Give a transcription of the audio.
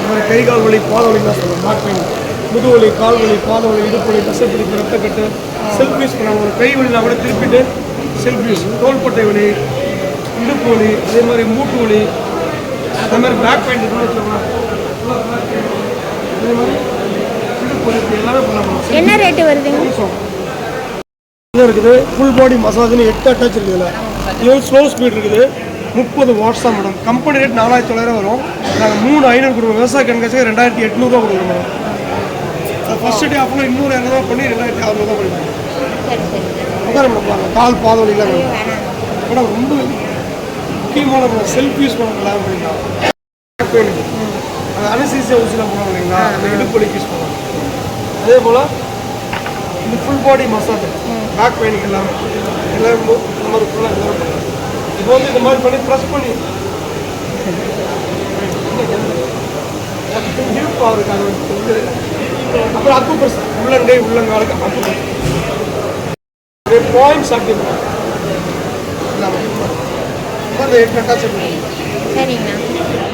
மாதிரி கை கால் வலி பாத வலி தான் சொல்லுவோம். பேக் பெயின், முதுவலி, கால் வலி, பாத வலி, இடுப்பு வலி, தசைப்பிடிப்பு, ரத்தக்கட்டு, செல்ஃப் யூஸ் பண்ணுவாங்க. ஒரு கை வலினா கூட திருப்பிட்டு செல்ஃப் யூஸ், தோள்பட்டை வலி, இடுப்பு வலி, அதே மாதிரி மூட்டு வலி, அதே மாதிரி பேக் பெயின் இருக்குன்னு வச்சுக்கோங்க. அதே மாதிரி இடுப்பு வலி எல்லாமே பண்ணலாம். என்ன ரேட்டு வருதுங்க? இருக்குது. ஃபுல் பாடி மசாஜ்னு 8 அட்டாச் இருக்குதுல்ல. இது ஸ்லோ ஸ்பீட் இருக்குது. 30 வாட்ஸ் தான் மேடம். கம்பெனி ரேட் 4900 வரும். நாங்கள் 3500 கொடுக்குறோம். விவசாய கண்காட்சிக்கு 2800 கொடுக்குறோம் மேடம். ஃபர்ஸ்ட் டே அப்புறம் 200 பண்ணி 2600 பண்ணிடுவோம். அதான் மேடம் கால் பாத வலிலாம் மேடம் ரொம்ப முக்கியமான செல்ஃப் யூஸ் பண்ணலாம் அப்படின்னா அந்த அனசீசியா ஊசிலாம் போனோம் இல்லைங்களா, அந்த இடுப்பு வலிக்கு யூஸ் பண்ணலாம். அதே போல் இந்த ஃபுல் பாடி மசாஜ் பேக் பெயினுக்கு எல்லாமே இந்த மாதிரி ஃபுல்லாக எல்லாமே பண்ணலாம். இப்போ வந்து இந்த மாதிரி பண்ணி ப்ரெஸ் பண்ணி இடுப்பு அவருக்காக அப்புறம் அக்கு ப்ரெஸ் உள்ளங்கை உள்ளங்காலுக்கு அக்கு ப்ரெஸ் பாயிண்ட்ஸ் ஆக்டிவ் எல்லாமே 8 அட்டாச். சரிங்கண்ணா.